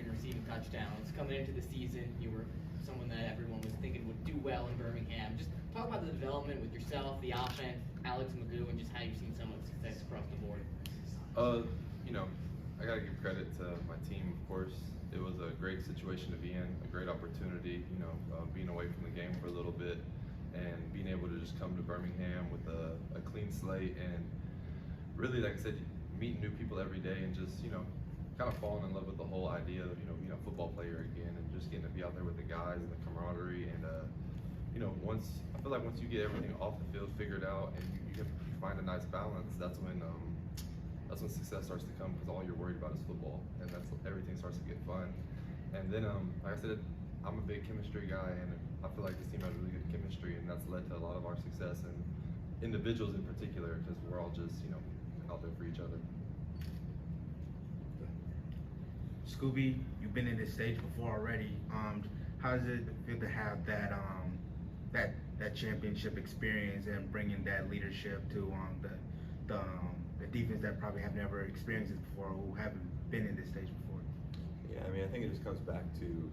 in receiving touchdowns. Coming into the season, you were someone that everyone was thinking would do well in Birmingham. Just talk about the development with yourself, the offense, Alex McGough, and just how you've seen so much success across the board. You know, I gotta give credit to my team, of course. It was a great situation to be in, a great opportunity, you know, being away from the game for a little bit and being able to just come to Birmingham with a clean slate and really, like I said, meeting new people every day and just, you know, kind of falling in love with the whole idea of, you know, being a football player again and just getting to be out there with the guys and the camaraderie and, you know, I feel like once you get everything off the field figured out and you find a nice balance, that's when success starts to come, because all you're worried about is football, and everything starts to get fun. And then, like I said, I'm a big chemistry guy, and I feel like this team has really good chemistry, and that's led to a lot of our success, and individuals in particular, because we're all just, you know, out there for each other. Scooby, you've been in this stage before already. How does it feel to have that that championship experience and bringing that leadership to the defense that probably have never experienced it before, who haven't been in this stage before? Yeah, I mean, I think it just comes back to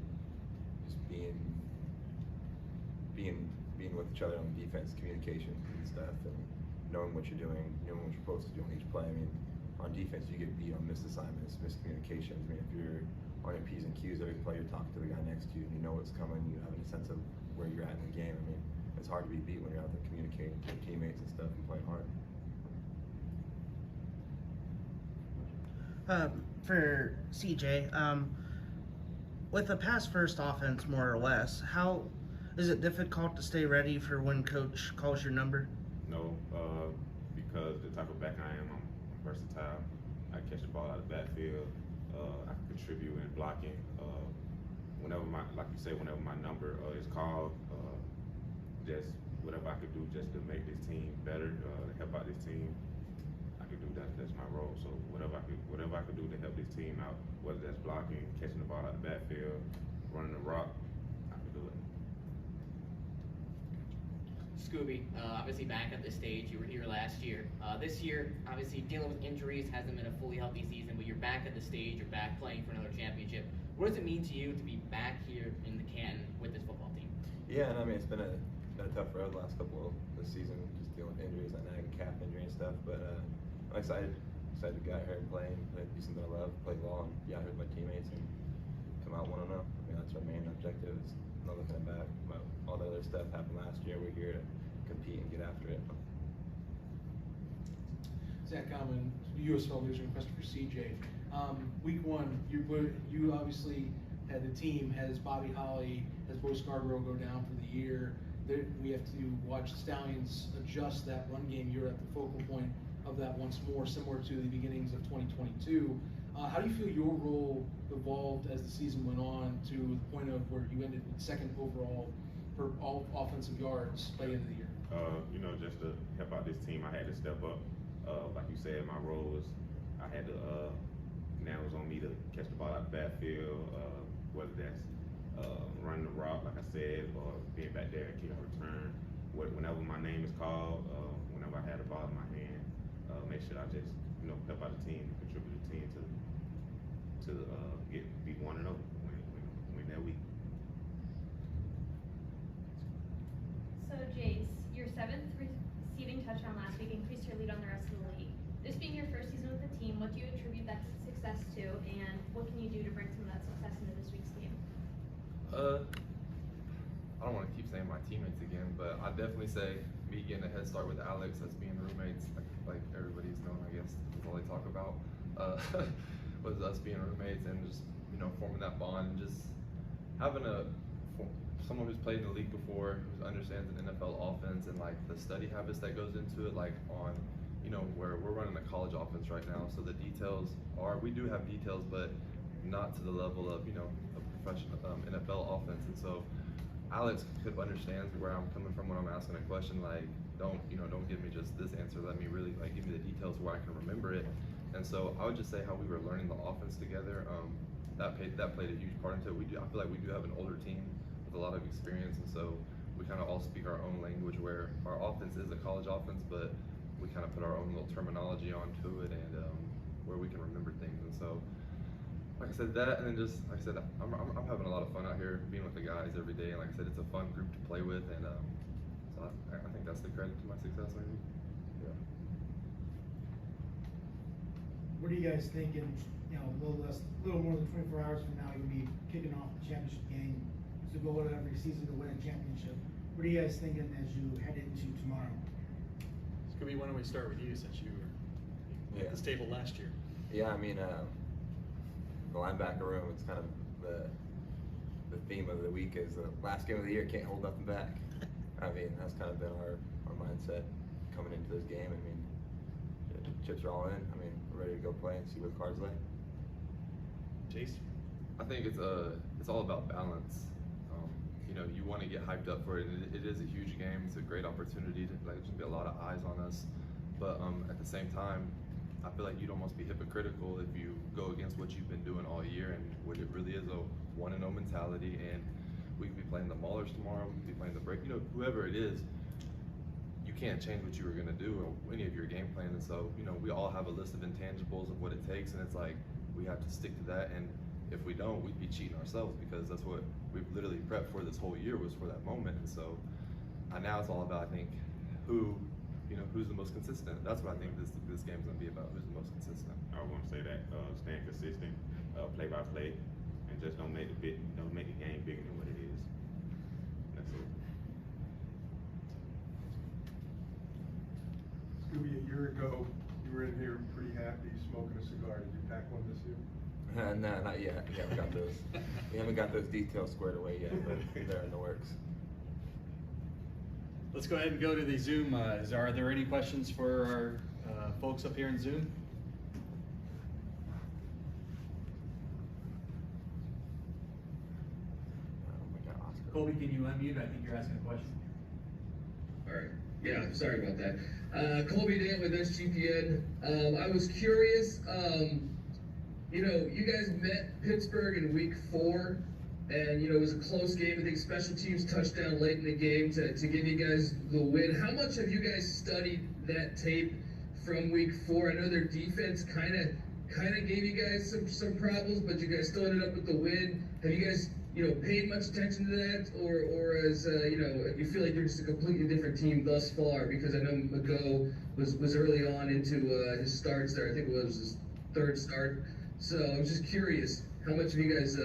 just being with each other on the defense, communication and stuff, and knowing what you're doing, knowing what you're supposed to do on each play. I mean, on defense, you get beat on missed assignments, miscommunications. I mean, if you're on your P's and Q's every play, you're talking to the guy next to you, and you know what's coming, you have a sense of where you're at in the game. I mean, it's hard to be beat when you're out there communicating to your teammates and stuff and playing hard. For CJ, with the pass first offense, more or less, how is it difficult to stay ready for when coach calls your number? No, because the type of back I am, I'm versatile. I catch the ball out of the backfield. I can contribute in blocking. Whenever whenever my number is called, just whatever I could do just to make this team better, help out this team, I could do that. That's my role. So whatever I could do to help this team out, whether that's blocking, catching the ball out of the backfield, running the rock, I could do it. Scooby, obviously back at this stage, you were here last year. This year, obviously dealing with injuries, hasn't been a fully healthy season, but you're back at the stage, you're back playing for another championship. What does it mean to you to be back here in the Canton with this football team? Yeah, and I mean, it's been a tough road the last couple of the season, just dealing with injuries, that nagging calf injury and stuff. But I'm excited to get out here and play do something I love, play ball, and be out here with my teammates and come out 1-0. I mean, that's our main objective. Is not looking back. But all the other stuff happened last year. We're here to compete and get after it. Zach Alman, USFL News and question for CJ. Week one, you obviously had the team has Bobby Holly, has Bo Scarborough go down for the year. We have to watch the Stallions adjust that run game. You're at the focal point of that once more, similar to the beginnings of 2022. How do you feel your role evolved as the season went on to the point of where you ended with second overall for all offensive yards by the end of the year? You know, just to help out this team, I had to step up. Like you said, my role was now it was on me to catch the ball out the backfield, whether that's running the route, like I said, or being back there and kick a return. Whenever my name is called, whenever I had the ball in my hand, make sure I just, you know, help out the team, contribute to the team to be 1-0 win that week. So Jace, your 7th receiving touchdown last week increased your lead on the rest of the league. This being your first season with the team, what do you attribute that success to, and what can you do to bring some of that success into this week's game? I don't want to keep saying my teammates again, but I definitely say me getting a head start with Alex, us being roommates, like everybody's known, I guess, that's all they talk about, was us being roommates and just, you know, forming that bond and just having someone who's played in the league before, who understands an NFL offense and like the study habits that goes into it, like on, you know, where we're running a college offense right now, so the details we do have details, but not to the level of, you know, a professional NFL offense. And so Alex understands where I'm coming from when I'm asking a question, like, don't give me just this answer, let me really, like, give me the details where I can remember it. And so I would just say how we were learning the offense together, that played a huge part into it. I feel like we do have an older team with a lot of experience, and so we kind of all speak our own language, where our offense is a college offense, but we kind of put our own little terminology onto it, and where we can remember things. And so like I said, that, and then just like I said, I'm having a lot of fun out here being with the guys every day, and like I said, it's a fun group to play with, and so I think that's the credit to my success, maybe. Yeah. What are you guys thinking? You know, a little more than 24 hours from now, you'll be kicking off the championship game. It's the goal of every season to win a championship. What are you guys thinking as you head into tomorrow? Scooby, why don't we start with you since you were at the stable last year? Yeah, I mean, the linebacker room, it's kind of the theme of the week is the last game of the year, can't hold nothing back. I mean, that's kind of been our mindset coming into this game. I mean, chips are all in. I mean, we're ready to go play and see where the cards lay. Jace? I think it's all about balance. You know, you want to get hyped up for it. And it is a huge game. It's a great opportunity to there's gonna be a lot of eyes on us. But at the same time, I feel like you'd almost be hypocritical if you go against what you've been doing all year and what it really is a 1-0 mentality. And we could be playing the Maulers tomorrow. We could be playing the Break. You know, whoever it is, you can't change what you were gonna do or any of your game plan. And so, you know, we all have a list of intangibles of what it takes, and it's like we have to stick to that. And if we don't, we'd be cheating ourselves, because that's what we've literally prepped for this whole year, was for that moment. And so now it's all about, I think, who's the most consistent. That's what I think this game's gonna be about. Who's the most consistent? I want to say that staying consistent, play by play, and just don't make the game bigger than what it is. That's it. Scooby, a year ago, you were in here pretty happy smoking a cigar. Did you pack one this year? No, not yet. We haven't got those. We haven't got those details squared away yet, but they're in the works. Let's go ahead and go to the Zoom. Are there any questions for our folks up here in Zoom? Coby, can you unmute? I think you're asking a question. All right. Yeah, sorry about that. Coby Deon with SGPN. I was curious, you know, you guys met Pittsburgh in week 4, and, you know, it was a close game. I think special teams touchdown late in the game to give you guys the win. How much have you guys studied that tape from week 4? I know their defense kind of gave you guys some problems, but you guys still ended up with the win. Have you guys, you know, paid much attention to that, or as you know, you feel like you're just a completely different team thus far? Because I know McGough was early on into his starts there. I think it was his 3rd start. So I'm just curious, how much have you guys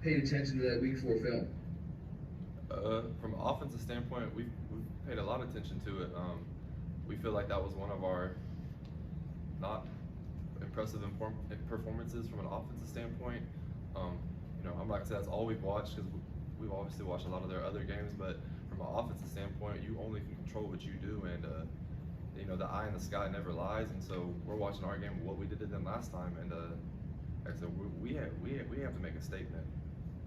paid attention to that week 4 film? From an offensive standpoint, we've paid a lot of attention to it. We feel like that was one of our not impressive performances from an offensive standpoint. You know, I'm not gonna say that's all we've watched, because we've obviously watched a lot of their other games, but from an offensive standpoint, you only can control what you do, and you know, the eye in the sky never lies. And so we're watching our game, what we did to them last time, and like I said, we have to make a statement.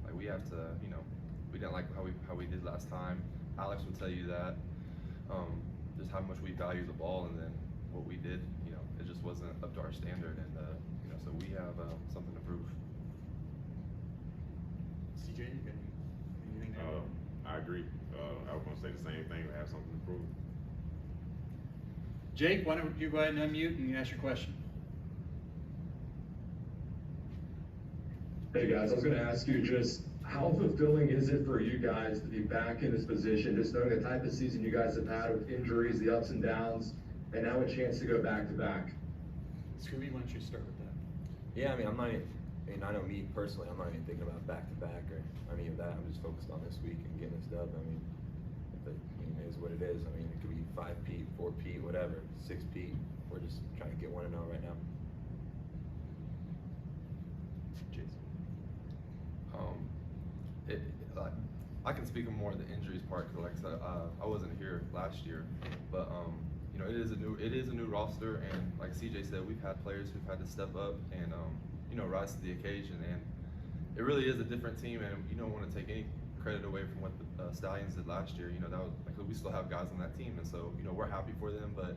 Like, we have to, you know, we didn't like how we did last time. Alex will tell you that. Just how much we value the ball, and then what we did, you know, it just wasn't up to our standard, and you know, so we have something to prove. CJ, you got anything to add? I agree. I was gonna say the same thing. We have something to prove. Jake, why don't you go ahead and unmute and ask your question? Hey guys, I was going to ask you just how fulfilling is it for you guys to be back in this position, just knowing the type of season you guys have had with injuries, the ups and downs, and now a chance to go back to back? Scooby, why don't you start with that? Yeah, I mean, I know me personally, I'm not even thinking about back to back or any of that. I'm just focused on this week and getting this dub. I mean, it is what it is. I mean, it could be 5-peat, 4-peat, whatever, 6-peat. We're just trying to get 1-0 right now. I can speak on more of the injuries part, because like I said, I wasn't here last year, but you know, it is a new roster, and like CJ said, we've had players who've had to step up and you know, rise to the occasion, and it really is a different team, and you don't want to take any credit away from what the Stallions did last year. You know, that was, like, we still have guys on that team, and so, you know, we're happy for them, but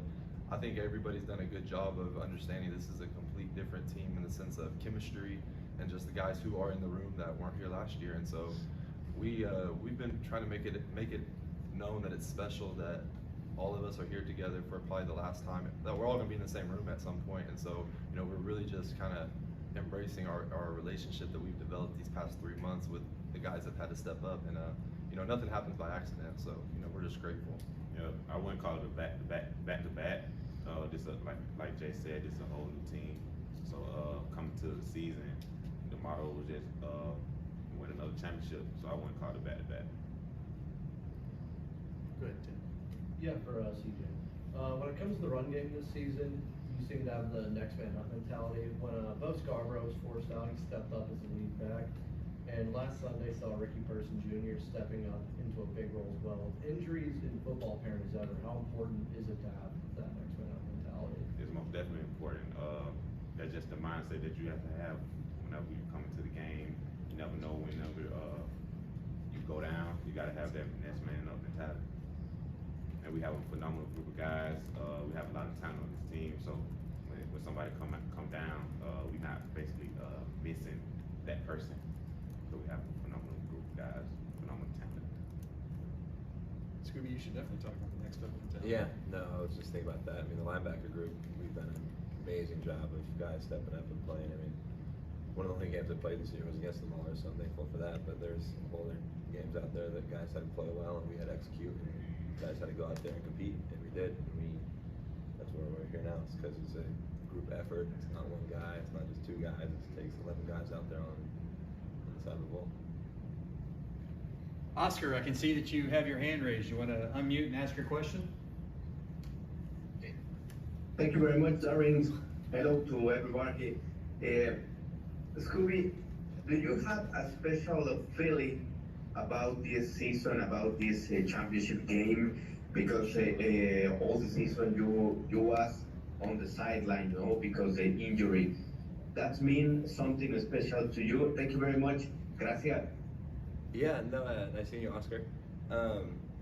I think everybody's done a good job of understanding this is a complete different team in the sense of chemistry and just the guys who are in the room that weren't here last year. And so we've been trying to make it known that it's special, that all of us are here together for probably the last time, that we're all gonna be in the same room at some point. And so, you know, we're really just kind of embracing our relationship that we've developed these past 3 months with the guys that had to step up, and you know, nothing happens by accident. So you know, we're just grateful. Yeah, I wouldn't call it a back to back. Just like Jay said, it's a whole new team. So coming to the season, the motto was just win another championship. So I wouldn't call it a back to back. Go ahead, Tim. Yeah, for CJ. When it comes to the run game this season, you seem to have the next man up mentality. When Bo Scarborough was forced out, he stepped up as a lead back. And last Sunday saw Ricky Person Jr. stepping up into a big role as well. Injuries in football pairings ever, how important is it to have that next man up mentality? It's most definitely important. That's just the mindset that you have to have whenever you come into the game. You never know whenever you go down. You got to have that next man up mentality. And we have a phenomenal group of guys. We have a lot of talent on this team. So when somebody come down, we're not basically missing that person. So we have a phenomenal group of guys, phenomenal talent. Scooby, you should definitely talk about the next up mentality. Yeah, no, I was just thinking about that. I mean, the linebacker group, we've done an amazing job of guys stepping up and playing. I mean, one of the only games I played this year was against the Maulers, so I'm thankful for that. But there's some other games out there that guys had to play well, and we had to execute. And guys had to go out there and compete, and we did. And that's where we're here now. It's because it's a group effort. It's not one guy. It's not just two guys. It takes 11 guys out there on the side of the ball. Oscar, I can see that you have your hand raised. You want to unmute and ask your question? Thank you very much, Darren. Hello to everybody. Scooby, do you have a special feeling about this season, about this championship game? Because all the season you was on the sideline, you know, because the injury. That means something special to you. Thank you very much. Gracias. Yeah, no, nice seeing you, Oscar.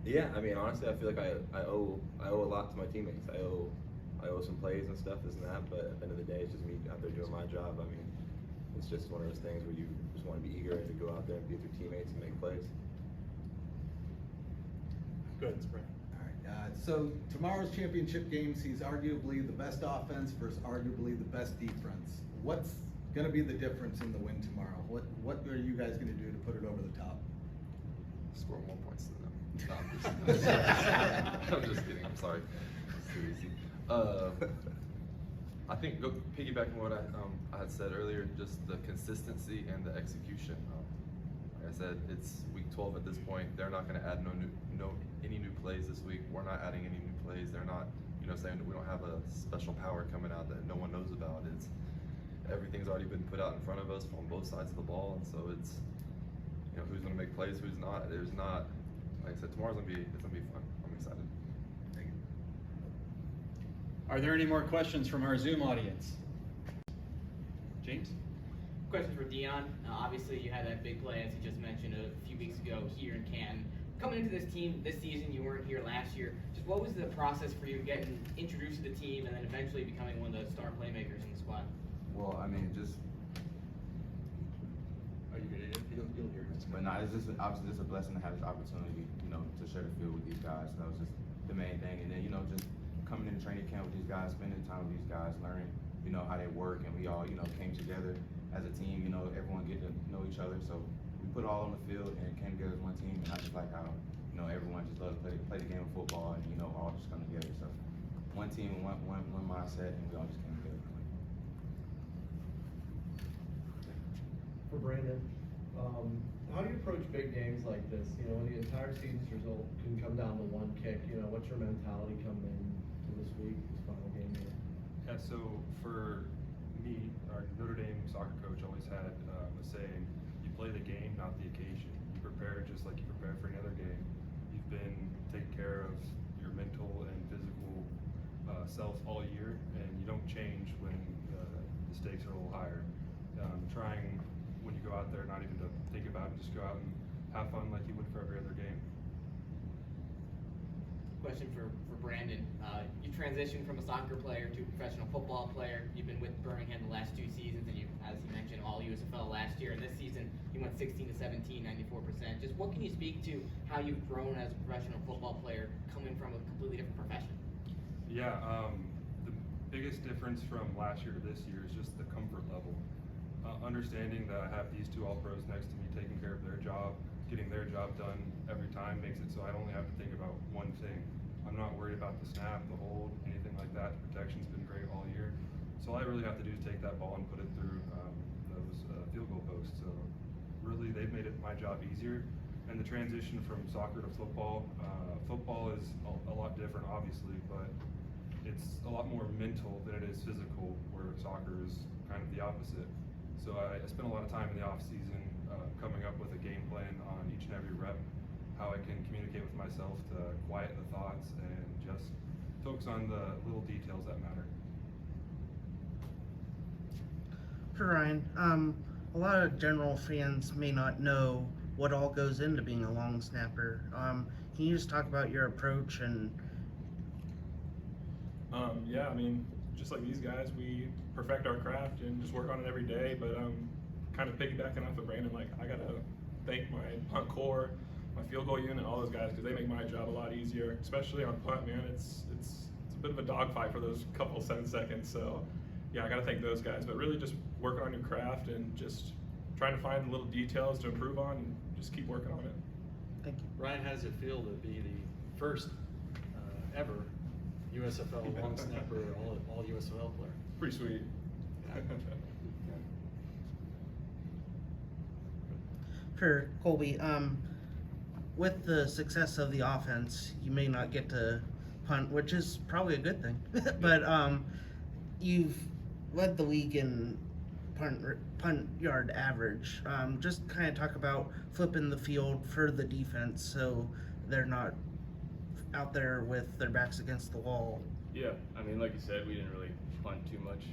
Yeah, I mean, honestly, I feel like I owe a lot to my teammates. I owe some plays and stuff, this and that, but at the end of the day, it's just me out there doing my job. I mean, it's just one of those things where you just want to be eager to go out there and be with your teammates and make plays. Go ahead, Spring. All right, so tomorrow's championship game sees arguably the best offense versus arguably the best defense. What's going to be the difference in the win tomorrow? What are you guys going to do to put it over the top? Score more points than them. No, I'm just kidding. I'm sorry. It's too easy. I think piggybacking what I had said earlier, just the consistency and the execution. Like I said, it's week 12 at this point. They're not going to add any new plays this week. We're not adding any new plays. They're not, saying that we don't have a special power coming out that no one knows about. It's everything's already been put out in front of us on both sides of the ball, and so it's who's going to make plays, who's not. There's not, like I said, tomorrow's gonna be fun. I'm excited. Thank you. Are there any more questions from our Zoom audience? James? Question for Deon. Obviously, you had that big play, as you just mentioned, a few weeks ago here in Canton. Coming into this team this season, you weren't here last year. Just what was the process for you getting introduced to the team and then eventually becoming one of the star playmakers in the squad? Well, I mean, just. Are you ready? You'll hear it. But no, it's just obviously just a blessing to have this opportunity, to share the field with these guys. That was just the main thing. And then, just coming into training camp with these guys, spending time with these guys, learning, how they work, and we all, came together as a team. Everyone get to know each other. So we put it all on the field and came together as one team. And I just like how, everyone just loves to play the game of football, and all just come together. So one team, one mindset, and we all just came together. For Brandon, how do you approach big games like this? When the entire season's result can come down to one kick, what's your mentality coming into this week, this final game here? Yeah, so for me, our Notre Dame soccer coach always had a saying, you play the game, not the occasion. You prepare just like you prepare for any other game. You've been taking care of your mental and physical self all year, and you don't change when the stakes are a little higher. Trying when you go out there, not even to think about it, just go out and have fun like you would for every other game. Question for Brandon. You transitioned from a soccer player to a professional football player. You've been with Birmingham the last 2 seasons, and you, as you mentioned, all USFL last year. And this season, you went 16-17, 94%. Just what can you speak to how you've grown as a professional football player coming from a completely different profession? Yeah, the biggest difference from last year to this year is just the comfort level. understanding that I have these two All-Pros next to me taking care of their job, getting their job done every time makes it so I only have to think about one thing. I'm not worried about the snap, the hold, anything like that. The protection's been great all year. So all I really have to do is take that ball and put it through those field goal posts. So really, they've made my job easier. And the transition from soccer to football, football is a lot different, obviously, but it's a lot more mental than it is physical, where soccer is kind of the opposite. So I spent a lot of time in the off season coming up with a game plan on each and every rep, how I can communicate with myself to quiet the thoughts and just focus on the little details that matter. For Ryan, a lot of general fans may not know what all goes into being a long snapper. Can you just talk about your approach and? Yeah, I mean, just like these guys, we perfect our craft and just work on it every day. But kind of piggybacking off of Brandon, like I gotta thank my punt core, my field goal unit, all those guys, because they make my job a lot easier. Especially on punt, man, it's a bit of a dogfight for those couple 7 seconds. So yeah, I gotta thank those guys. But really, just working on your craft and just trying to find the little details to improve on and just keep working on it. Thank you. Ryan, how does it feel to be the first ever USFL long snapper, all USFL player? Pretty sweet. For Coby, with the success of the offense, you may not get to punt, which is probably a good thing. But you've led the league in punt yard average. Just kind of talk about flipping the field for the defense so they're not out there with their backs against the wall. Yeah, I mean, like you said, we didn't really punt too much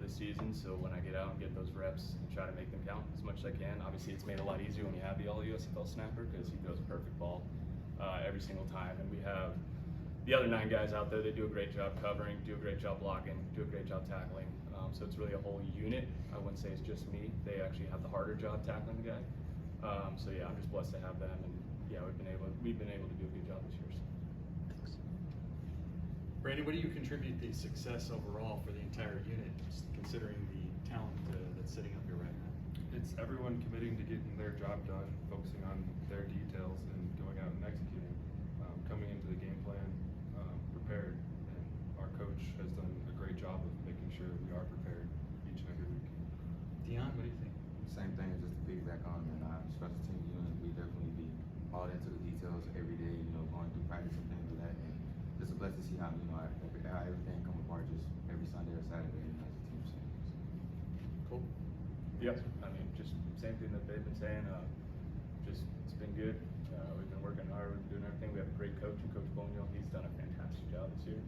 this season, so when I get out and get those reps and try to make them count as much as I can. Obviously, it's made it a lot easier when you have the all-USFL snapper because he throws a perfect ball every single time, and we have the other 9 guys out there. They do a great job covering, do a great job blocking, do a great job tackling. So it's really a whole unit. I wouldn't say it's just me. They actually have the harder job tackling the guy. So yeah, I'm just blessed to have them, and yeah, we've been able to do a good job this year. So. Thanks. Brandon, what do you contribute the success overall for the entire unit, just considering the talent that's sitting up here right now? It's everyone committing to getting their job done, focusing on their details, and going out and executing. Coming into the game plan prepared, and our coach has done a great job of making sure we are prepared each and every week. Deon, what do you think? Same thing, just to piggyback on, and special team unit, we definitely be all into the details every day, going through practice and things like that, and just a blessing to see how, how everything come apart just every Sunday or Saturday as a team. Cool. Yep, I mean, just same thing that they've been saying, just it's been good. We've been working hard, we've been doing everything. We have a great coach, and Coach Bonio. He's done a fantastic job this year.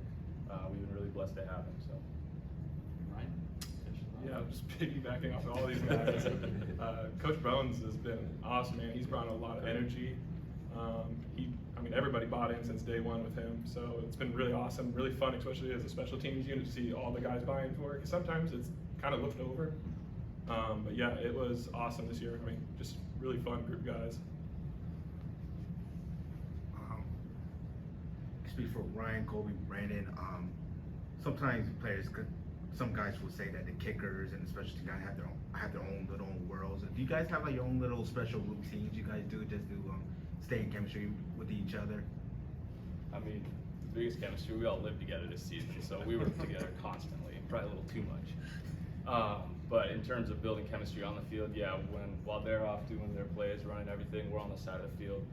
We've been really blessed to have him. So, Ryan? Yeah, just piggybacking off of all these guys. Coach Bones has been awesome, man. He's brought a lot of energy. Everybody bought in since day one with him, so it's been really awesome, really fun, especially as a special teams unit, to see all the guys buy in for it. Because sometimes it's kind of looked over, but yeah, it was awesome this year. Just really fun group of guys. Speak for Ryan, Coby, Brandon. Sometimes players some guys will say that the kickers and the special team guys have their own little worlds. Do you guys have like your own little special routines you guys do just to stay in chemistry with each other? I mean, the biggest chemistry, we all lived together this season, so we worked together constantly, probably a little too much. But in terms of building chemistry on the field, yeah, while they're off doing their plays, running everything, we're on the side of the field.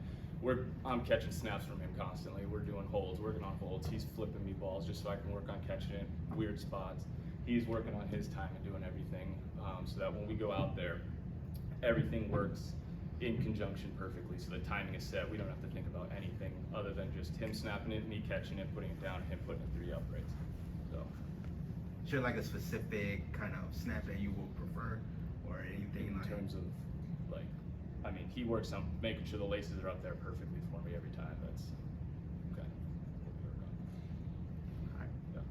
I'm catching snaps from him constantly. We're doing holds, working on holds. He's flipping me balls just so I can work on catching it in weird spots. He's working on his time and doing everything so that when we go out there, everything works in conjunction perfectly. So the timing is set. We don't have to think about anything other than just him snapping it, me catching it, putting it down, him putting it through the uprights. So. Is there like a specific kind of snap that you would prefer, or anything in terms of like? I mean, he works on making sure the laces are up there perfectly for me every time. That's okay. All right. Yeah.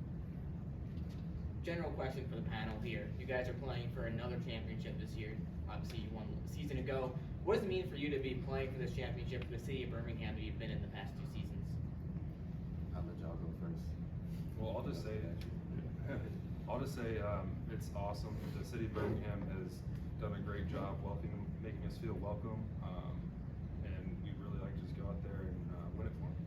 General question for the panel here. You guys are playing for another championship this year. Obviously, you won a season ago. What does it mean for you to be playing for this championship for the city of Birmingham that you've been in the past 2 seasons? I'll let y'all go first. Well, I'll just say I'll just say it's awesome. The city of Birmingham has done a great job making us feel welcome, and we'd really like to just go out there and win it for them.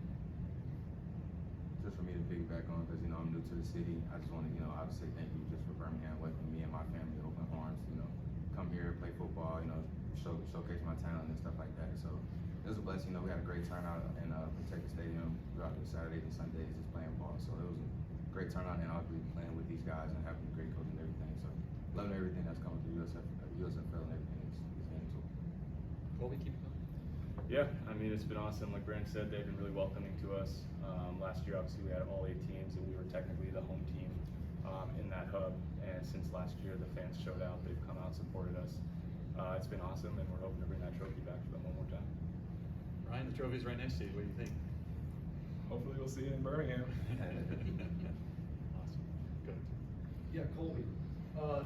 Just for me to piggyback on, because I'm new to the city, I just want to obviously thank you just for Birmingham welcoming me and my family with open arms. Come here, play football, showcase my talent and stuff like that. So it was a blessing. We had a great turnout in Protect the Stadium throughout the Saturdays and Sundays just playing ball. So it was a great turnout, and I'll be playing with these guys and having a great coach and everything. So loving everything that's coming through USFL and everything is getting to it. Coby, keep going. Yeah, I mean, it's been awesome. Like Brandon said, they've been really welcoming to us. Last year, obviously, we had all 8 teams, and we were technically the home team in that hub. And since last year, the fans showed out. They've come out, supported us. It's been awesome, and we're hoping to bring that trophy back to them one more time. Ryan, the trophy's right next to you. What do you think? Hopefully we'll see it in Birmingham. Awesome. Good. Yeah, Coby.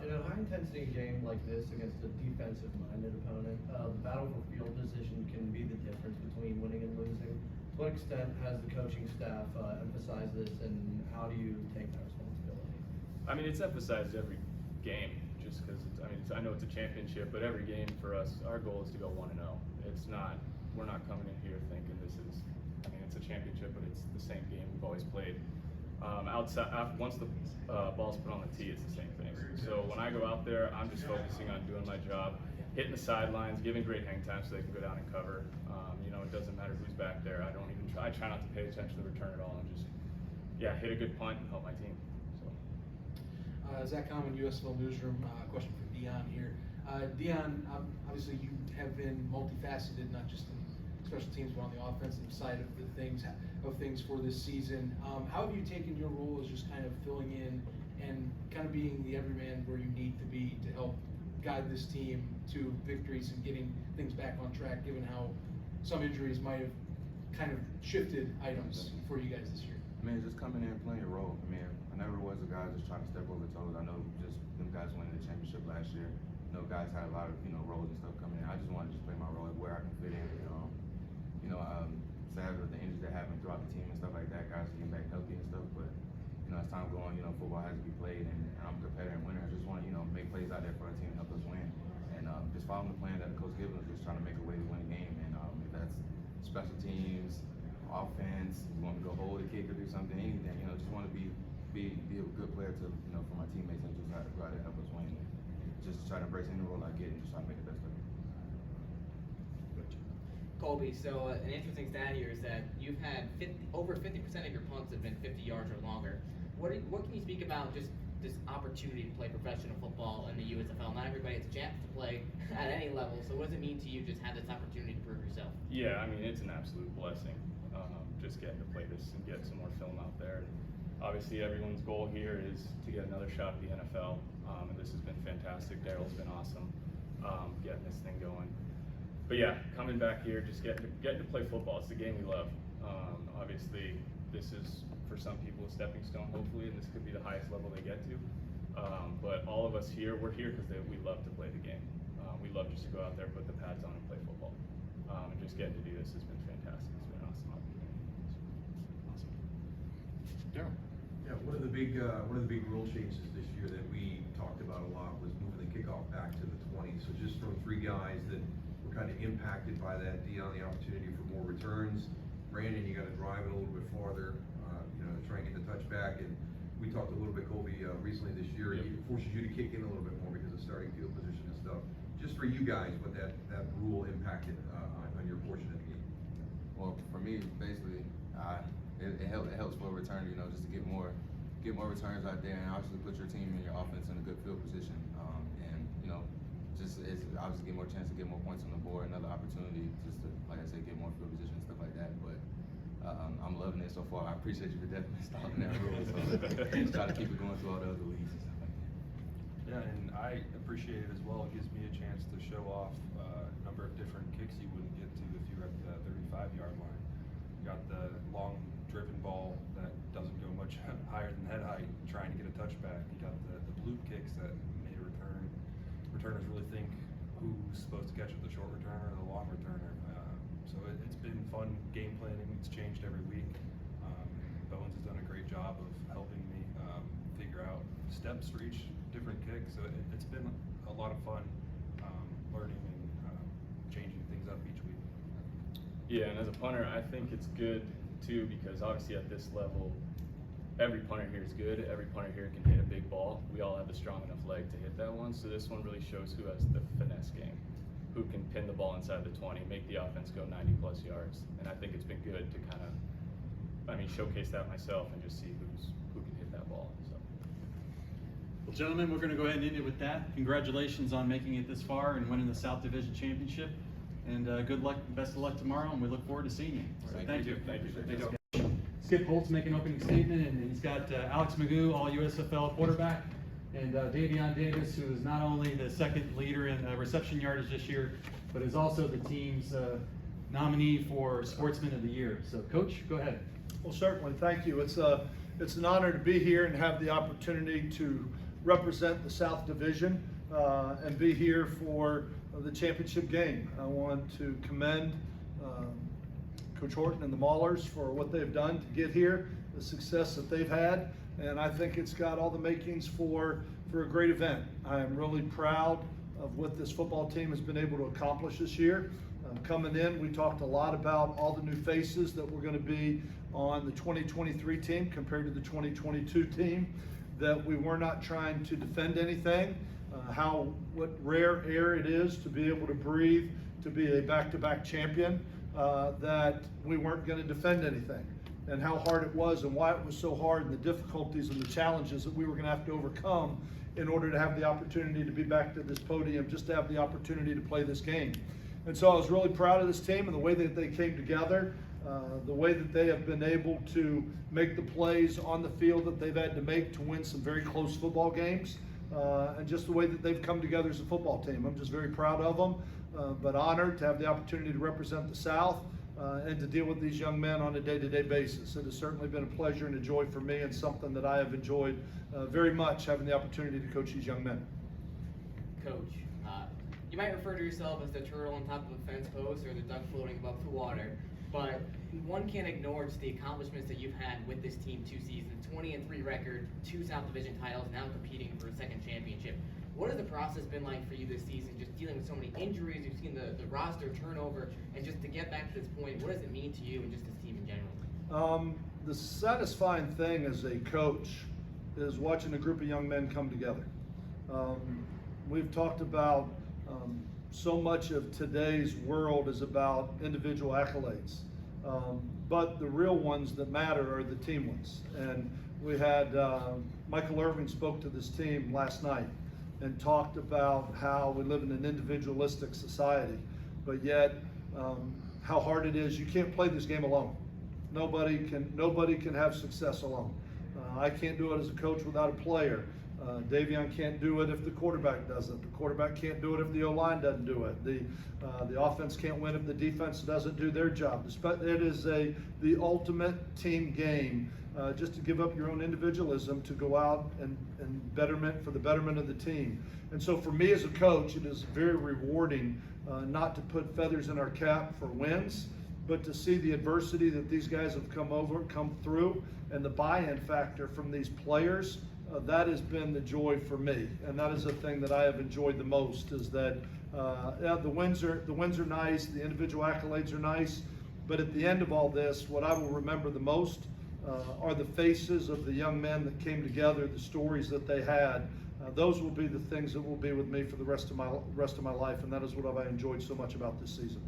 In a high-intensity game like this against a defensive-minded opponent, the battle for field position can be the difference between winning and losing. To what extent has the coaching staff emphasized this, and how do you take that responsibility? I mean, it's emphasized every game, just because I know it's a championship, but every game for us, our goal is to go 1-0. It's not, we're not coming in here thinking it's a championship, but it's the same game we've always played. Once the ball's put on the tee, it's the same thing. So when I go out there, I'm just focusing on doing my job, hitting the sidelines, giving great hang time so they can go down and cover. It doesn't matter who's back there. I try not to pay attention to the return at all, and just hit a good punt and help my team. Zach Common, USFL Newsroom. Question for Deon here. Deon, obviously you have been multifaceted, not just in special teams, but on the offensive side of things for this season. How have you taken your role as just kind of filling in and kind of being the everyman where you need to be to help guide this team to victories and getting things back on track, given how some injuries might have kind of shifted items for you guys this year? Just coming in and playing a role. I never was a guy just trying to step over toes. I know just them guys winning the championship last year. Guys had a lot of roles and stuff coming in. I just want to just play my role where I can fit in. Sad with the injuries that happen throughout the team and stuff like that. Guys are getting back healthy and stuff, but as time goes on, football has to be played, and I'm a competitor and winner. I just want to make plays out there for our team and help us win, and just following the plan that the coach gives us, just trying to make a way to win a game. And if that's special teams, offense, you want to go hold a kick or do something, anything, just want to be a good player to for my teammates and just go out there and help us win. Just try to embrace any role I get and just try to make the best of it. Coby, so an interesting stat here is that you've had over 50% of your punts have been 50 yards or longer. What can you speak about just this opportunity to play professional football in the USFL? Not everybody has a chance to play at any level, so what does it mean to you just have this opportunity to prove yourself? Yeah, it's an absolute blessing, just getting to play this and get some more film out there. And obviously, everyone's goal here is to get another shot at the NFL, and this has been fantastic. Daryl's been awesome getting this thing going. But yeah, coming back here, just getting to play football. It's the game we love. Obviously, this is, for some people, a stepping stone, hopefully, and this could be the highest level they get to. But all of us here, we're here because we love to play the game. We love just to go out there, put the pads on, and play football. And just getting to do this has been fantastic. It's been an awesome opportunity. Awesome. Daryl. Yeah, one of the big rule changes this year that we talked about a lot was moving the kickoff back to the 20. So just from 3 guys that were kind of impacted by that, Deon, the opportunity for more returns. Brandon, you got to drive it a little bit farther, to try and get the touchback. And we talked a little bit, Coby, recently this year. It forces you to kick in a little bit more because of starting field position and stuff. Just for you guys, what that rule impacted on your portion of the game. Well, for me, basically, it helps for a return, just to get more returns out there, and obviously put your team and your offense in a good field position, and just it's obviously get more chance to get more points on the board, another opportunity just to, like I said, get more field position and stuff like that. But I'm loving it so far. I appreciate you for definitely stalking that rule. So just try to keep it going through all the other leagues and stuff like that. Yeah, and I appreciate it as well. It gives me a chance to show off a number of different kicks you wouldn't get to if you were at the 35-yard line. You got the long driven ball that doesn't go much higher than head height, trying to get a touchback. You got the bloop kicks that made a returners really think who's supposed to catch it, the short returner or the long returner. So it's been fun game planning. It's changed every week. Bones has done a great job of helping me figure out steps for each different kick. So it's been a lot of fun learning and changing things up each week. Yeah, and as a punter, I think it's good too, because obviously at this level, every punter here is good. Every punter here can hit a big ball. We all have a strong enough leg to hit that one. So this one really shows who has the finesse game, who can pin the ball inside the 20, make the offense go 90 plus yards. And I think it's been good to kind of, showcase that myself and just see who can hit that ball. So. Well, gentlemen, we're going to go ahead and end it with that. Congratulations on making it this far and winning the South Division Championship. And good luck, best of luck tomorrow, and we look forward to seeing you. So thank you. Thank you. Skip Holtz make an opening statement, and he's got Alex McGough, all USFL quarterback, and Davion Davis, who is not only the second leader in reception yardage this year, but is also the team's nominee for Sportsman of the Year. So, Coach, go ahead. Well, certainly, thank you. It's an honor to be here and have the opportunity to represent the South Division and be here for the championship game. I want to commend Coach Horton and the Maulers for what they've done to get here, the success that they've had, and I think it's got all the makings for a great event. I am really proud of what this football team has been able to accomplish this year. Coming in, we talked a lot about all the new faces that were going to be on the 2023 team compared to the 2022 team, that we were not trying to defend anything, what rare air it is to be able to breathe, to be a back-to-back champion, that we weren't going to defend anything, and how hard it was and why it was so hard, and the difficulties and the challenges that we were going to have to overcome in order to have the opportunity to be back to this podium, just to have the opportunity to play this game. And so I was really proud of this team and the way that they came together, the way that they have been able to make the plays on the field that they've had to make to win some very close football games, and just the way that they've come together as a football team. I'm just very proud of them, but honored to have the opportunity to represent the South and to deal with these young men on a day-to-day basis. It has certainly been a pleasure and a joy for me, and something that I have enjoyed very much, having the opportunity to coach these young men. Coach, you might refer to yourself as the turtle on top of a fence post or the duck floating above the water, but one can't ignore just the accomplishments that you've had with this team 2 seasons, 20-3 record, 2 South Division titles, now competing for a second championship. What has the process been like for you this season, just dealing with so many injuries? You've seen the roster turnover, and just to get back to this point, what does it mean to you and just this team in general? The satisfying thing as a coach is watching a group of young men come together. We've talked about so much of today's world is about individual accolades, but the real ones that matter are the team ones. And we had Michael Irving spoke to this team last night and talked about how we live in an individualistic society, but yet how hard it is. You can't play this game alone. Nobody can have success alone. I can't do it as a coach without a player. Davion can't do it if the quarterback doesn't. The quarterback can't do it if the O-line doesn't do it. The offense can't win if the defense doesn't do their job. It is the ultimate team game, just to give up your own individualism to go out and for the betterment of the team. And so for me as a coach, it is very rewarding not to put feathers in our cap for wins, but to see the adversity that these guys have come through, and the buy-in factor from these players. That has been the joy for me, and that is the thing that I have enjoyed the most. Is that the wins are nice, the individual accolades are nice, but at the end of all this, what I will remember the most are the faces of the young men that came together, the stories that they had. Those will be the things that will be with me for the rest of my life, and that is what I enjoyed so much about this season.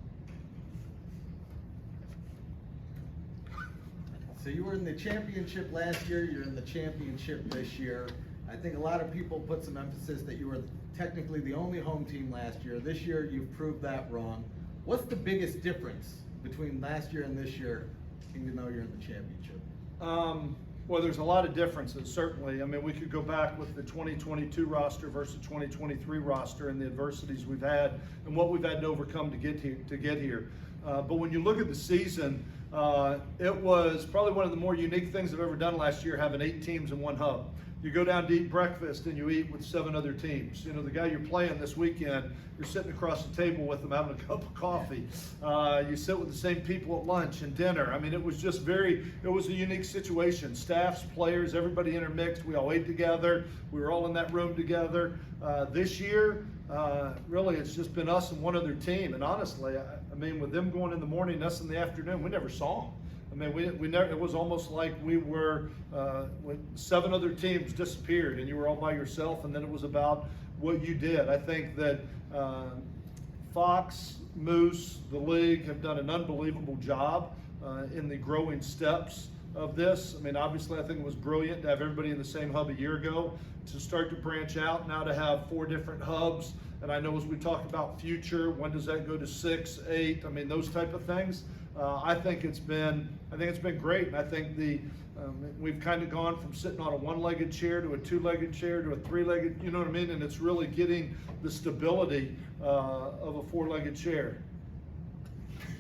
So you were in the championship last year, you're in the championship this year. I think a lot of people put some emphasis that you were technically the only home team last year. This year you've proved that wrong. What's the biggest difference between last year and this year, even though you're in the championship? Well, there's a lot of differences, certainly. I mean, we could go back with the 2022 roster versus 2023 roster and the adversities we've had and what we've had to overcome to get here. But when you look at the season, it was probably one of the more unique things I've ever done last year, having 8 teams in one hub. you go down to eat breakfast and you eat with 7 other teams. You know, the guy you're playing this weekend, you're sitting across the table with them having a cup of coffee. You sit with the same people at lunch and dinner. I mean, it was just it was a unique situation. Staffs, players, everybody intermixed. We all ate together. We were all in that room together. This year, really, it's just been us and one other team. And honestly, I mean, with them going in the morning, us in the afternoon, we never saw them. I mean, we never. It was almost like we were when 7 other teams disappeared, and you were all by yourself. And then it was about what you did. I think that Fox, Moose, the league have done an unbelievable job in the growing steps of this. I mean, obviously, I think it was brilliant to have everybody in the same hub a year ago, to start to branch out, now to have 4 different hubs. And I know as we talk about future, when does that go to 6, 8? I mean, those type of things. I think it's been great. And I think we've kind of gone from sitting on a 1-legged chair to a 2-legged chair to a 3-legged, you know what I mean? And it's really getting the stability of a 4-legged chair.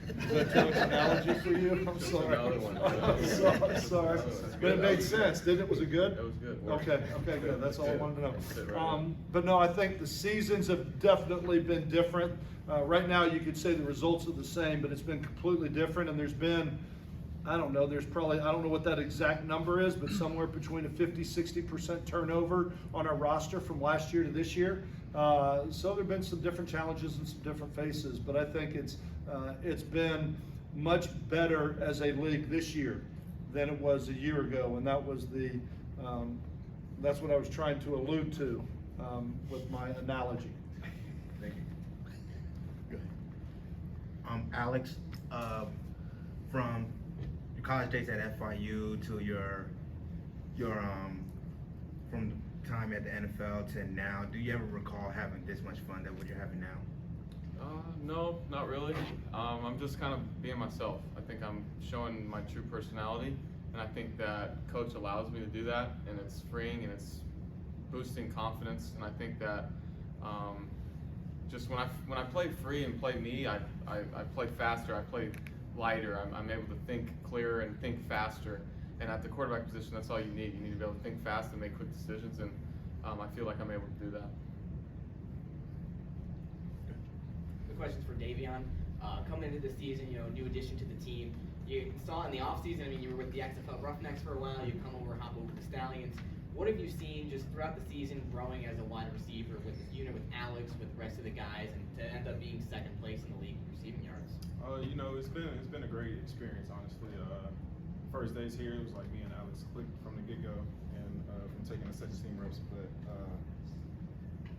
Is that too much analogy for you? I'm sorry. I'm sorry. But it made sense, didn't it? Was it good? It was good. Okay, good. That's all I wanted to know. But no, I think the seasons have definitely been different. Right now, you could say the results are the same, but it's been completely different. And there's been, I don't know what that exact number is, but somewhere between a 50-60% turnover on our roster from last year to this year. So there have been some different challenges and some different faces, but I think it's been much better as a league this year than it was a year ago, and that was that's what I was trying to allude to with my analogy. Thank you. Good. Alex, from your college days at FIU to your from time at the NFL to now, do you ever recall having this much fun that what you're having now? No, not really. I'm just kind of being myself. I think I'm showing my true personality, and I think that coach allows me to do that, and it's freeing and it's boosting confidence. And I think that just when I play free and play me, I play faster. I play lighter. I'm able to think clearer and think faster. And at the quarterback position, that's all you need. You need to be able to think fast and make quick decisions, and I feel like I'm able to do that. Questions for Davion. Coming into the season, new addition to the team. You saw in the offseason, I mean, you were with the XFL Roughnecks for a while, you come over, hop over to the Stallions. What have you seen just throughout the season growing as a wide receiver with this unit, with Alex, with the rest of the guys, and to end up being 2nd place in the league in receiving yards? It's been a great experience, honestly. First days here, it was like me and Alex clicked from the get-go, and from taking the second team reps, but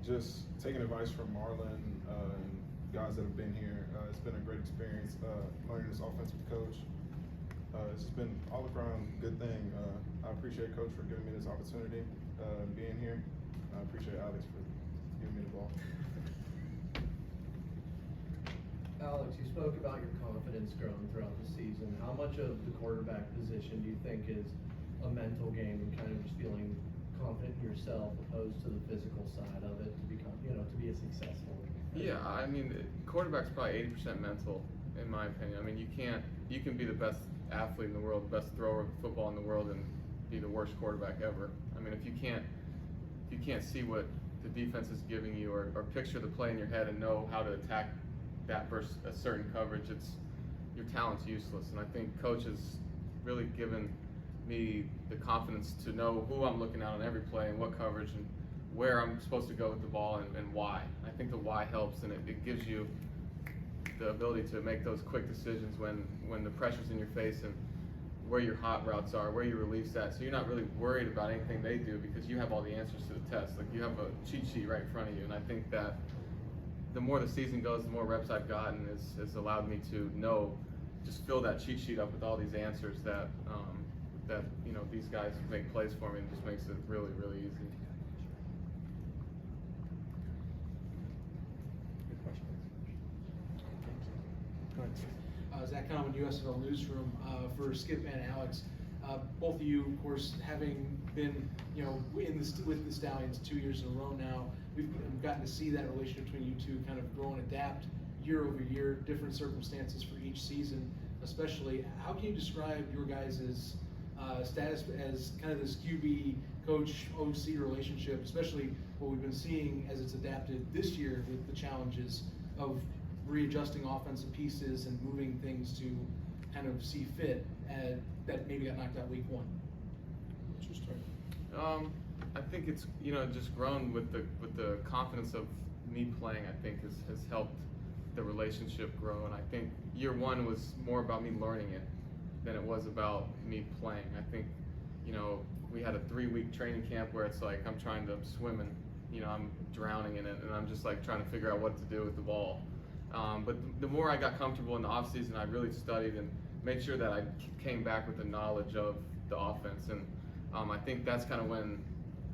just taking advice from Marlon and guys that have been here, it's been a great experience learning this offensive coach. It's just been all around good thing. I appreciate Coach for giving me this opportunity, being here. I appreciate Alex for giving me the ball. Alex, you spoke about your confidence growing throughout the season. How much of the quarterback position do you think is a mental game and kind of just feeling confident in yourself opposed to the physical side of it to become, to be a successful? Yeah, I mean, quarterback's probably 80% mental, in my opinion. I mean, you can be the best athlete in the world, the best thrower of football in the world, and be the worst quarterback ever. I mean, if you can't see what the defense is giving you, or picture the play in your head and know how to attack that versus a certain coverage, your talent's useless. And I think Coach has really given me the confidence to know who I'm looking at on every play and what coverage and where I'm supposed to go with the ball and why. I think the why helps, and it gives you the ability to make those quick decisions when the pressure's in your face and where your hot routes are, where your relief's at. So you're not really worried about anything they do because you have all the answers to the test. Like, you have a cheat sheet right in front of you. And I think that the more the season goes, the more reps I've gotten has allowed me to know, just fill that cheat sheet up with all these answers that these guys make plays for me, and just makes it really, really easy. Zach Common, USFL Newsroom, for Skip and Alex. Both of you, of course, having been, with the Stallions 2 years in a row now, we've gotten to see that relationship between you two kind of grow and adapt year over year, different circumstances for each season, especially. How can you describe your guys' status as kind of this QB coach OC relationship, especially what we've been seeing as it's adapted this year with the challenges of readjusting offensive pieces and moving things to kind of see fit that maybe got knocked out week 1. I think it's just grown with the confidence of me playing. I think has helped the relationship grow, and I think year 1 was more about me learning it than it was about me playing. I think we had a 3-week training camp where it's like I'm trying to swim and I'm drowning in it, and I'm just like trying to figure out what to do with the ball. But the more I got comfortable in the off season, I really studied and made sure that I came back with the knowledge of the offense, and I think that's kind of when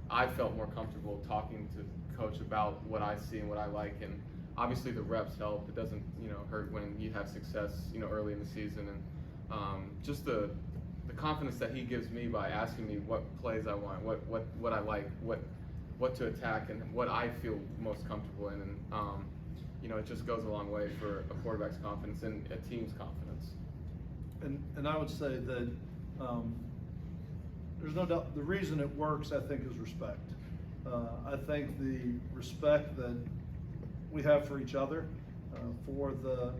I felt more comfortable talking to coach about what I see and what I like, and obviously the reps help. It doesn't hurt when you have success early in the season, and just the confidence that he gives me by asking me what plays I want, what I like, what to attack, and what I feel most comfortable in, and it just goes a long way for a quarterback's confidence and a team's confidence. And I would say that there's no doubt the reason it works, I think, is respect. I think the respect that we have for each other, for the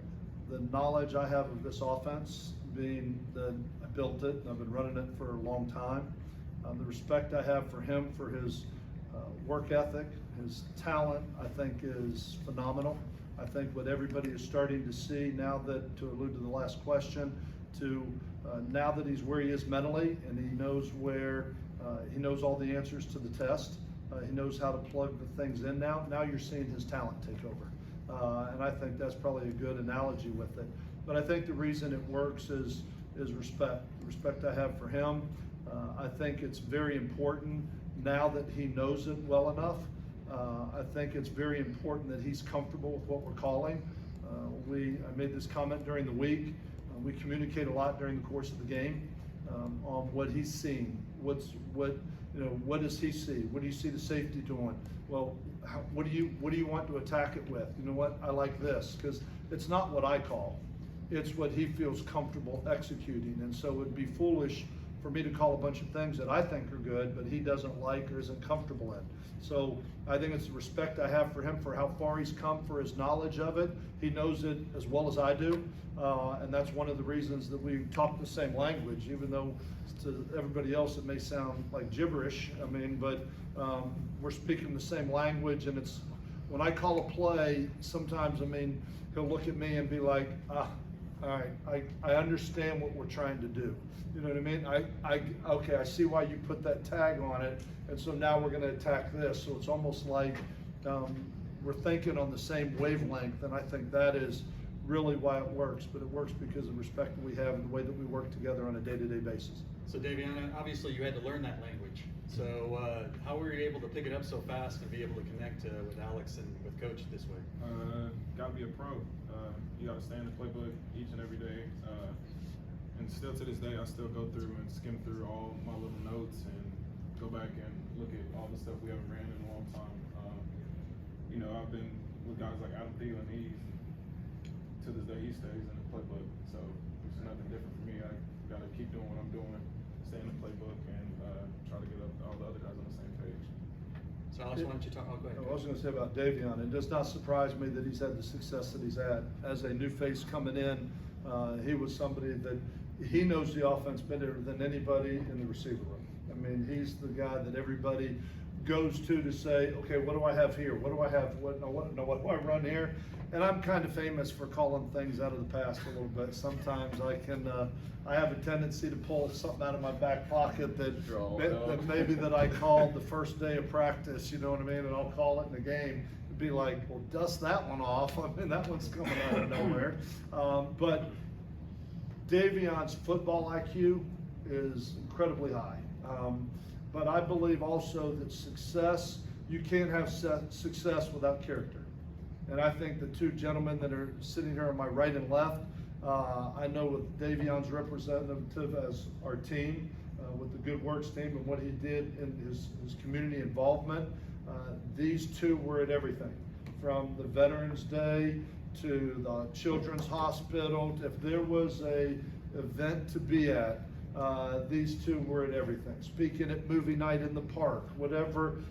knowledge I have of this offense, being that I built it and I've been running it for a long time, the respect I have for him, for his work ethic, his talent, I think is phenomenal. I think what everybody is starting to see now, that to allude to the last question, now that he's where he is mentally and he knows where he knows all the answers to the test, he knows how to plug the things in now you're seeing his talent take over, and I think that's probably a good analogy with it. But I think the reason it works is respect. The respect I have for him. I think it's very important now that he knows it well enough. I think it's very important that he's comfortable with what we're calling. I made this comment during the week. We communicate a lot during the course of the game on what he's seeing. What does he see? What do you see the safety doing? Well, what do you want to attack it with? You know what? I like this, because it's not what I call. It's what he feels comfortable executing, and so it would be foolish for me to call a bunch of things that I think are good, but he doesn't like or isn't comfortable in. So I think it's the respect I have for him, for how far he's come, for his knowledge of it. He knows it as well as I do, and that's one of the reasons that we talk the same language, even though to everybody else it may sound like gibberish. I mean, but we're speaking the same language, and it's when I call a play, sometimes, I mean, he'll look at me and be like, all right, I understand what we're trying to do. You know what I mean? Okay, I see why you put that tag on it, and so now we're going to attack this. So it's almost like we're thinking on the same wavelength, and I think that is really why it works. But it works because of the respect that we have and the way that we work together on a day-to-day basis. So Davion, obviously you had to learn that language. So how were you able to pick it up so fast and be able to connect with Alex and with Coach this way? Got to be a pro. You got to stay in the playbook each and every day. And still to this day, I still go through and skim through all my little notes and go back and look at all the stuff we haven't ran in a long time. I've been with guys like Adam Thielen. To this day, he stays in the playbook. So it's nothing different for me. I got to keep doing what I'm doing, stay in the playbook, and try to get all the other guys on the same page. So Alex, why don't you talk? Oh, go ahead. I was going to say about Davion, it does not surprise me that he's had the success that he's had. As a new face coming in, he was somebody that he knows the offense better than anybody in the receiver room. I mean, he's the guy that everybody goes to say, okay, what do I have here? What do I have? What do I run here? And I'm kind of famous for calling things out of the past a little bit. Sometimes I have a tendency to pull something out of my back pocket that maybe that I called the first day of practice, you know what I mean? And I'll call it in the game. It'd be like, well, dust that one off. I mean, that one's coming out of nowhere. But Davion's football IQ is incredibly high. But I believe also that success, you can't have success without character. And I think the two gentlemen that are sitting here on my right and left, I know with Davion's representative as our team, with the Good Works team and what he did in his community involvement, these two were at everything. From the Veterans Day to the Children's Hospital, if there was a event to be at, these two were at everything. Speaking at movie night in the park, whatever,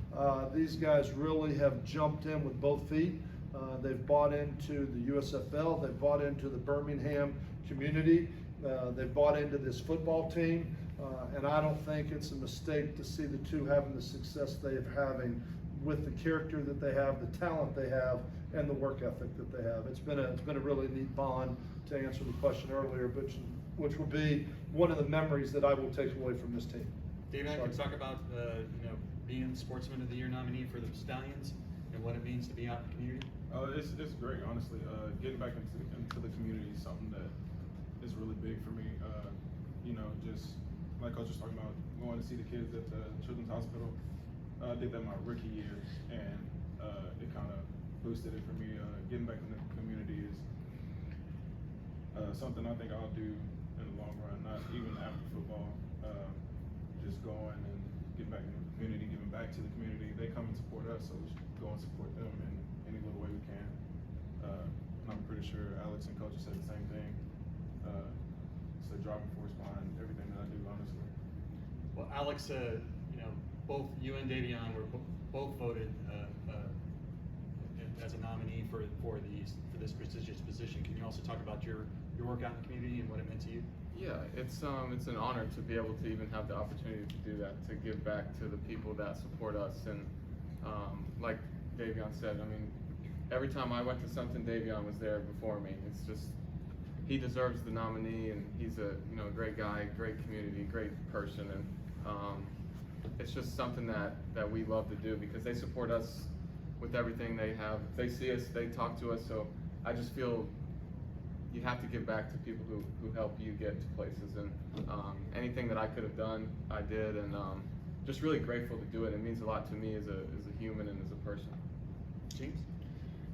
these guys really have jumped in with both feet. They've bought into the USFL, they've bought into the Birmingham community, they've bought into this football team, and I don't think it's a mistake to see the two having the success they are having with the character that they have, the talent they have, and the work ethic that they have. It's been a really neat bond, to answer the question earlier, which will be one of the memories that I will take away from this team. Davion, can you talk about being Sportsman of the Year nominee for the Stallions and what it means to be out in the community? It's great, honestly. Getting back into the community is something that is really big for me. Just like Coach was talking about, going to see the kids at the Children's Hospital. I did that my rookie year, and it kind of boosted it for me. Getting back in the community is something I think I'll do in the long run, not even after football. Just going and getting back in the community, giving back to the community. They come and support us, so we should go and support them in any little way we can. And I'm pretty sure Alex and Coach said the same thing. It's the driving force behind everything that I do, honestly. Well, Alex, both you and Davion were both voted as a nominee for this prestigious position. Can you also talk about your work out in the community and what it meant to you? Yeah, it's an honor to be able to even have the opportunity to do that, to give back to the people that support us. And like Davion said, I mean, every time I went to something, Davion was there before me. It's just, he deserves the nominee, and he's a great guy, great community, great person, and it's just something that we love to do because they support us with everything they have. If they see us, they talk to us. So I just feel you have to give back to people who help you get to places, and anything that I could have done, I did, and just really grateful to do it. It means a lot to me as a human and as a person. James?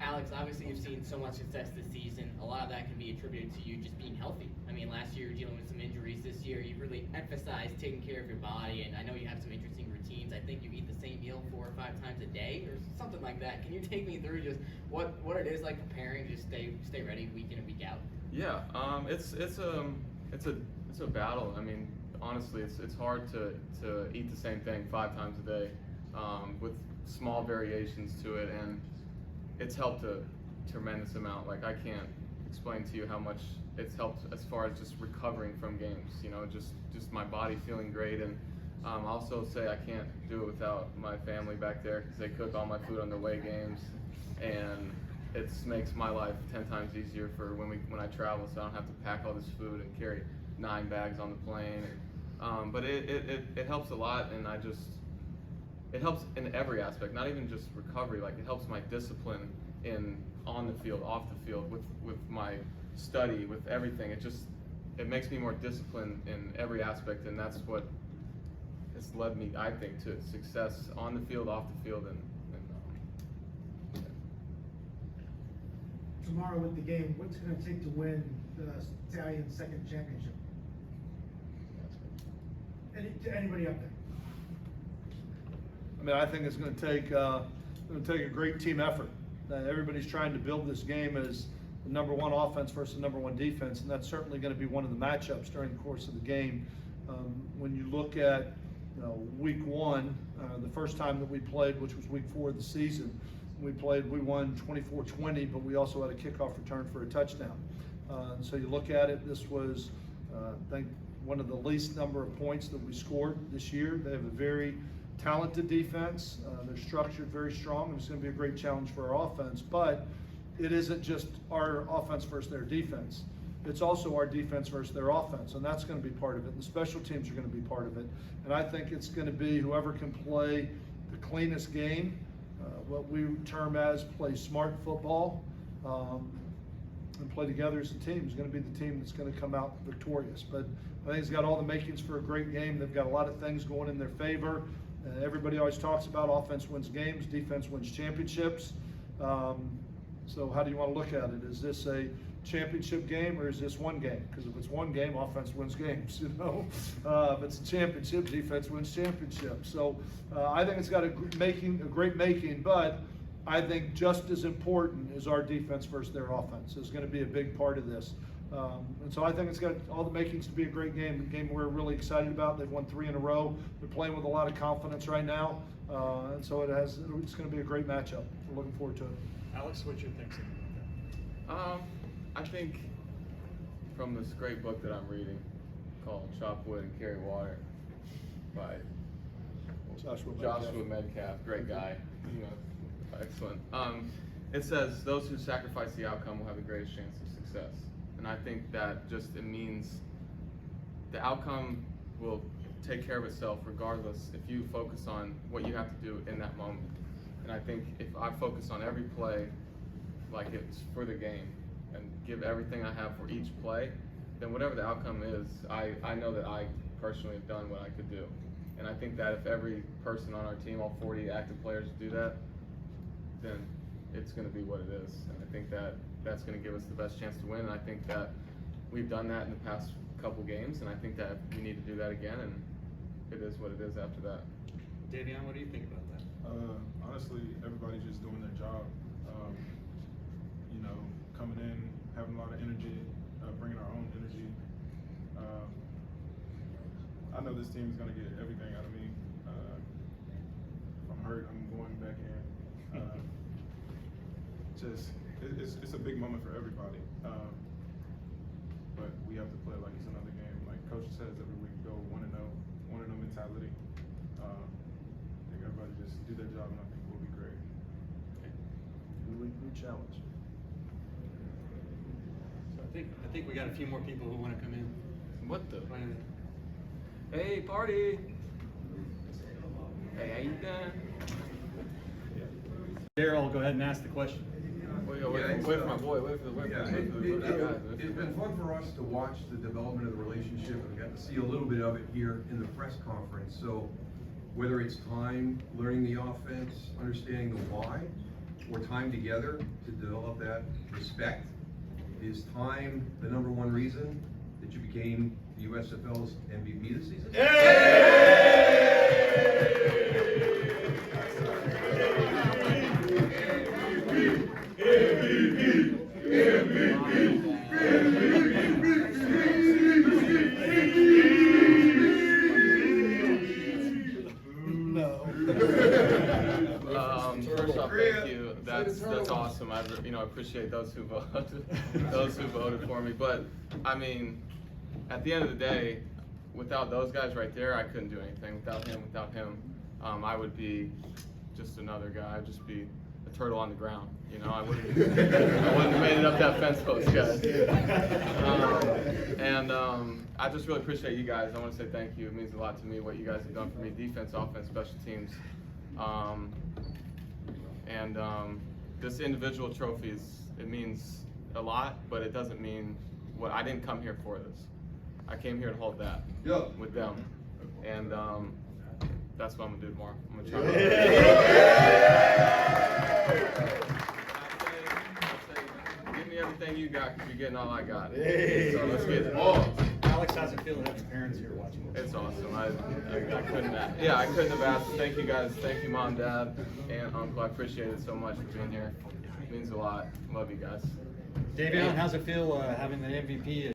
Alex, obviously you've seen so much success this season. A lot of that can be attributed to you just being healthy. I mean, last year you were dealing with some injuries. This year you've really emphasized taking care of your body, and I know you have some interesting routines. I think you eat the same meal 4 or 5 times a day or something like that. Can you take me through just what it is like preparing to stay ready week in and week out? Yeah, it's a battle. I mean, honestly, it's hard to eat the same thing 5 times a day with small variations to it, and it's helped a tremendous amount. Like, I can't explain to you how much it's helped as far as just recovering from games. Just my body feeling great, and I'll also say I can't do it without my family back there because they cook all my food on the away games, and it makes my life 10 times easier for when I travel, so I don't have to pack all this food and carry 9 bags on the plane. But it helps a lot, and it helps in every aspect, not even just recovery. Like, it helps my discipline on the field, off the field, with my study, with everything. It makes me more disciplined in every aspect, and that's what has led me, I think, to success on the field, off the field, and tomorrow with the game, what's it going to take to win the Stallions' second championship? Anybody up there? I mean, I think it's going to take a great team effort. Everybody's trying to build this game as the number 1 offense versus the number 1 defense, and that's certainly going to be one of the matchups during the course of the game. When you look at week 1, the first time that we played, which was week 4 of the season, we won 24-20, but we also had a kickoff return for a touchdown. And so you look at it, this was, I think, one of the least number of points that we scored this year. They have a very talented defense. They're structured very strong, and it's going to be a great challenge for our offense. But it isn't just our offense versus their defense. It's also our defense versus their offense, and that's going to be part of it. And the special teams are going to be part of it. And I think it's going to be whoever can play the cleanest game, what we term as play smart football, and play together as a team is going to be the team that's going to come out victorious. But I think it's got all the makings for a great game. They've got a lot of things going in their favor. Everybody always talks about offense wins games, defense wins championships. So how do you want to look at it? Is this a championship game or is this one game? Because if it's one game, offense wins games, If it's a championship, defense wins championships. So I think it's got a great making, but I think just as important is our defense versus their offense. Is going to be a big part of this. And so I think it's got all the makings to be a great game, a game we're really excited about. They've won 3 in a row. They're playing with a lot of confidence right now. And so it's going to be a great matchup. We're looking forward to it. Alex, what's your thinking about I think from this great book that I'm reading called Chop Wood and Carry Water by Joshua Metcalf, great guy, excellent. It says those who sacrifice the outcome will have the greatest chance of success. And I think that it means the outcome will take care of itself regardless if you focus on what you have to do in that moment. And I think if I focus on every play like it's for the game and give everything I have for each play, then whatever the outcome is, I know that I personally have done what I could do. And I think that if every person on our team, all 40 active players, do that, then it's going to be what it is. And I think that that's going to give us the best chance to win. And I think that we've done that in the past couple games, and I think that we need to do that again, and it is what it is after that. Davion, what do you think about that? Honestly, everybody's just doing their job. Coming in, having a lot of energy, bringing our own energy. I know this team is going to get everything out of me. If I'm hurt, I'm going back in. It's a big moment for everybody. But we have to play like it's another game. Like Coach says every week, go 1-0 mentality. I think everybody just do their job, and I think we'll be great. New challenge. So I think we got a few more people who want to come in. What the? Hey, party! Hey, how you doing? Daryl, go ahead and ask the question. Wait for my boy. Wait for the guys. It's been fun for us to watch the development of the relationship, and we got to see a little bit of it here in the press conference. So whether it's time learning the offense, understanding the why, or time together to develop that respect, is time the #1 reason that you became the USFL's MVP this season? First off, thank you. That's awesome. I appreciate those who voted for me. But I mean, at the end of the day, without those guys right there, I couldn't do anything. Without him, I would be just another guy. I'd just be a turtle on the ground. I wouldn't have made it up that fence post, guys. I just really appreciate you guys. I want to say thank you. It means a lot to me what you guys have done for me, defense, offense, special teams. This individual trophies, it means a lot, but it doesn't mean what. I didn't come here for this. I came here to hold that with them, and that's what I'm gonna do tomorrow. I'm gonna try. Give me everything you got, because you're getting all I got. So let's get it. Alex, how's it feel to have your parents here watching this? It's awesome. I couldn't have asked. Thank you guys. Thank you, Mom, Dad, and Uncle. I appreciate it so much for being here. It means a lot. Love you guys. Davion, how's it feel having the MVP?